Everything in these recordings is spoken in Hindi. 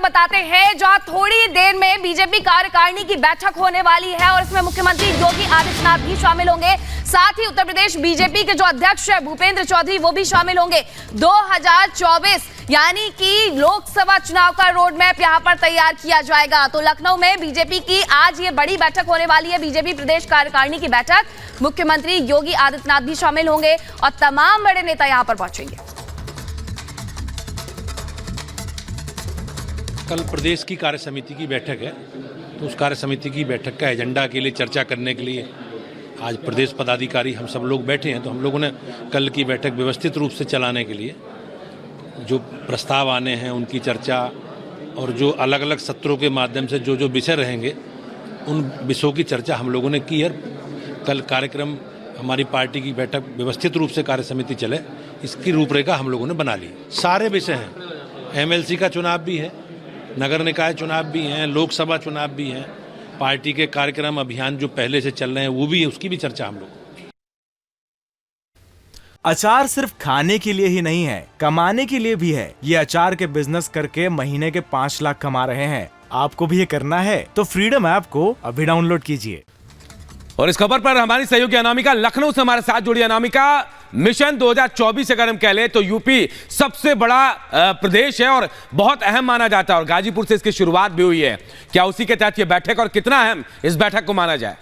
बताते हैं, जहां थोड़ी देर में बीजेपी कार्यकारिणी की बैठक होने वाली है और इसमें मुख्यमंत्री योगी आदित्यनाथ भी शामिल होंगे। साथ ही उत्तर प्रदेश बीजेपी के जो अध्यक्ष है भूपेंद्र चौधरी वो भी शामिल होंगे। 2024 यानी कि लोकसभा चुनाव का रोड मैप यहां पर तैयार किया जाएगा। तो लखनऊ में बीजेपी की आज ये बड़ी बैठक होने वाली है, बीजेपी प्रदेश कार्यकारिणी की बैठक। मुख्यमंत्री योगी आदित्यनाथ भी शामिल होंगे और तमाम बड़े नेता यहां पर पहुंचेंगे। कल प्रदेश की कार्य समिति की बैठक है, तो उस कार्य समिति की बैठक का एजेंडा के लिए चर्चा करने के लिए आज प्रदेश पदाधिकारी हम सब लोग बैठे हैं। तो हम लोगों ने कल की बैठक व्यवस्थित रूप से चलाने के लिए जो प्रस्ताव आने हैं उनकी चर्चा और जो अलग अलग सत्रों के माध्यम से जो जो विषय रहेंगे उन विषयों की चर्चा हम लोगों ने की है। कल कार्यक्रम हमारी पार्टी की बैठक व्यवस्थित रूप से कार्य समिति चले, इसकी रूपरेखा हम लोगों ने बना ली। सारे विषय हैं, MLC का चुनाव भी है, नगर निकाय चुनाव भी हैं, लोकसभा चुनाव भी हैं, पार्टी के कार्यक्रम अभियान जो पहले से चल रहे हैं वो भी है, उसकी भी चर्चा हम लोग। अचार सिर्फ खाने के लिए ही नहीं है, कमाने के लिए भी है। ये अचार के बिजनेस करके महीने के 5 लाख कमा रहे हैं। आपको भी ये करना है तो फ्रीडम ऐप को अभी डाउनलोड कीजिए। और इस खबर पर हमारी सहयोगी अनामिका लखनऊ से हमारे साथ जुड़ी। अनामिका, मिशन 2024 अगर हम कह ले तो यूपी सबसे बड़ा प्रदेश है और बहुत अहम माना जाता है और गाजीपुर से इसकी शुरुआत भी हुई है। क्या उसी के तहत ये बैठक और कितना अहम इस बैठक को माना जाए?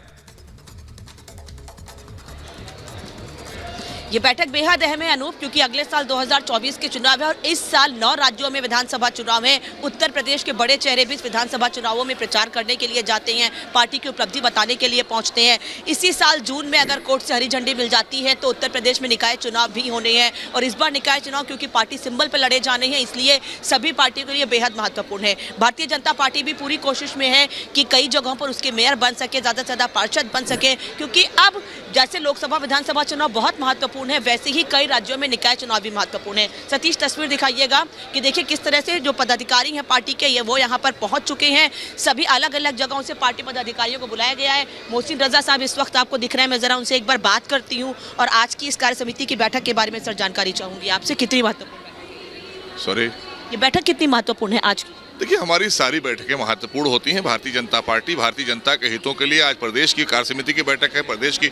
ये बैठक बेहद अहम है अनूप, क्योंकि अगले साल 2024 के चुनाव है और इस साल 9 राज्यों में विधानसभा चुनाव है। उत्तर प्रदेश के बड़े चेहरे भी इस विधानसभा चुनावों में प्रचार करने के लिए जाते हैं, पार्टी की उपलब्धि बताने के लिए पहुंचते हैं। इसी साल जून में अगर कोर्ट से हरी झंडी मिल जाती है तो उत्तर प्रदेश में निकाय चुनाव भी होने हैं और इस बार निकाय चुनाव क्योंकि पार्टी सिंबल पर लड़े जाने हैं, इसलिए सभी पार्टियों के लिए बेहद महत्वपूर्ण है। भारतीय जनता पार्टी भी पूरी कोशिश में है कि कई जगहों पर उसके मेयर बन सके, ज़्यादा से ज़्यादा पार्षद बन सके, क्योंकि अब जैसे लोकसभा विधानसभा चुनाव बहुत महत्वपूर्ण है वैसे ही कई राज्यों में निकाय चुनाव भी महत्वपूर्ण है। सतीश, तस्वीर दिखाइएगा कि देखिए किस तरह से जो पदाधिकारी हैं पार्टी के वो यहाँ पर पहुँच चुके हैं। सभी अलग अलग जगहों से पार्टी पदाधिकारियों को बुलाया गया है। मोहसिन रजा साहब इस वक्त आपको दिख रहे हैं, मैं जरा उनसे एक बार बात करती हूँ और आज की इस कार्य समिति की बैठक के बारे में सर जानकारी चाहूँगी आपसे। कितनी महत्वपूर्ण है ये बैठक, कितनी महत्वपूर्ण है आज की? देखिए, हमारी सारी बैठकें महत्वपूर्ण होती हैं। भारतीय जनता पार्टी भारतीय जनता के हितों के लिए आज प्रदेश की कार्य समिति की बैठक है। प्रदेश की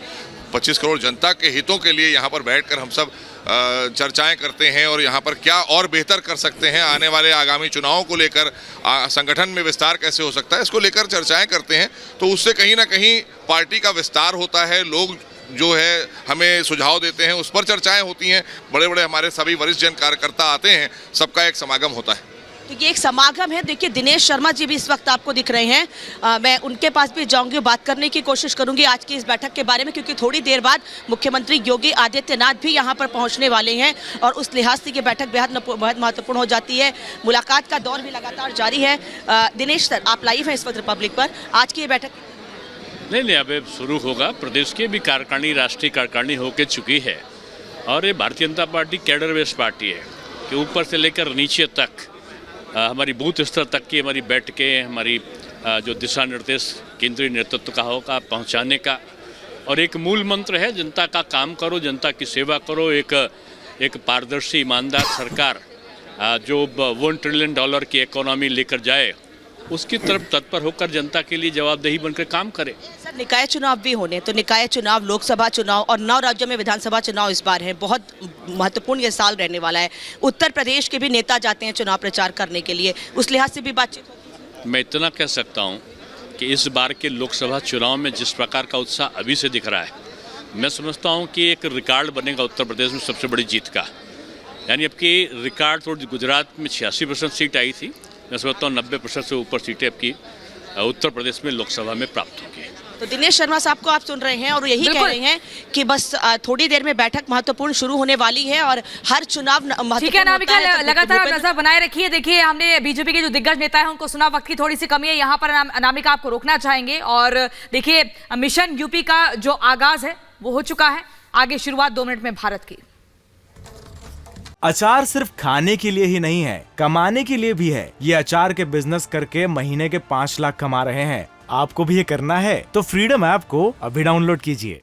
25 करोड़ जनता के हितों के लिए यहाँ पर बैठकर हम सब चर्चाएं करते हैं और यहाँ पर क्या और बेहतर कर सकते हैं, आने वाले आगामी चुनावों को लेकर संगठन में विस्तार कैसे हो सकता है, इसको लेकर चर्चाएं करते हैं। तो उससे कहीं ना कहीं पार्टी का विस्तार होता है, लोग जो है हमें सुझाव देते हैं, उस पर चर्चाएं होती हैं। बड़े बड़े हमारे सभी वरिष्ठ जन कार्यकर्ता आते हैं, सबका एक समागम होता है। तो ये एक समागम है। देखिए, दिनेश शर्मा जी भी इस वक्त आपको दिख रहे हैं, मैं उनके पास भी जाऊंगी, बात करने की कोशिश करूंगी आज की इस बैठक के बारे में, क्योंकि थोड़ी देर बाद मुख्यमंत्री योगी आदित्यनाथ भी यहां पर पहुंचने वाले हैं और उस लिहाज से ये बैठक बेहद महत्वपूर्ण हो जाती है। मुलाकात का दौर भी लगातार जारी है। दिनेश सर, आप लाइव हैं इस वक्त रिपब्लिक पर, आज की ये बैठक? नहीं, अब शुरू होगा। प्रदेश की भी कार्यकारिणी, राष्ट्रीय कार्यकारिणी होकर चुकी है और ये Bharatiya Janata party cadre based party है कि ऊपर से लेकर नीचे तक हमारी बूथ स्तर तक की हमारी बैठकें, हमारी जो दिशा निर्देश केंद्रीय नेतृत्व का होगा पहुंचाने का, और एक मूल मंत्र है जनता का काम करो, जनता की सेवा करो। एक पारदर्शी ईमानदार सरकार जो $1 ट्रिलियन की इकोनॉमी लेकर जाए, उसकी तरफ तत्पर होकर जनता के लिए जवाबदेही बनकर काम करे। सर, निकाय चुनाव भी होने, तो निकाय चुनाव, लोकसभा चुनाव और 9 राज्यों में विधानसभा चुनाव इस बार है। बहुत महत्वपूर्ण ये साल रहने वाला है। उत्तर प्रदेश के भी नेता जाते हैं चुनाव प्रचार करने के लिए, उस लिहाज से भी बातचीत होती है। मैं इतना कह सकता हूँ कि इस बार के लोकसभा चुनाव में जिस प्रकार का उत्साह अभी से दिख रहा है, मैं समझता हूँ कि एक रिकॉर्ड बनेगा उत्तर प्रदेश में सबसे बड़ी जीत का। यानी अब की रिकॉर्ड थोड़ी गुजरात में 86% सीट आई थी, मैं समझता हूँ 90% से ऊपर सीटें आपकी उत्तर प्रदेश में लोकसभा में प्राप्त होंगी। तो दिनेश शर्मा साहब को आप सुन रहे हैं और यही कह रहे हैं कि बस थोड़ी देर में बैठक महत्वपूर्ण शुरू होने वाली है और हर चुनाव ठीक है अनामिका, लगातार नजर बनाए रखिए। देखिए, हमने बीजेपी के जो दिग्गज नेता है उनको सुना, वक्त की थोड़ी सी कमी है। यहाँ पर अनामिका आपको रोकना चाहेंगे और देखिए मिशन यूपी का जो आगाज है वो हो चुका है, आगे शुरुआत 2 मिनट में भारत की। अचार सिर्फ खाने के लिए ही नहीं है, कमाने के लिए भी है। ये अचार के बिजनेस करके महीने के 5 लाख कमा रहे हैं। आपको भी ये करना है तो फ्रीडम ऐप को अभी डाउनलोड कीजिए।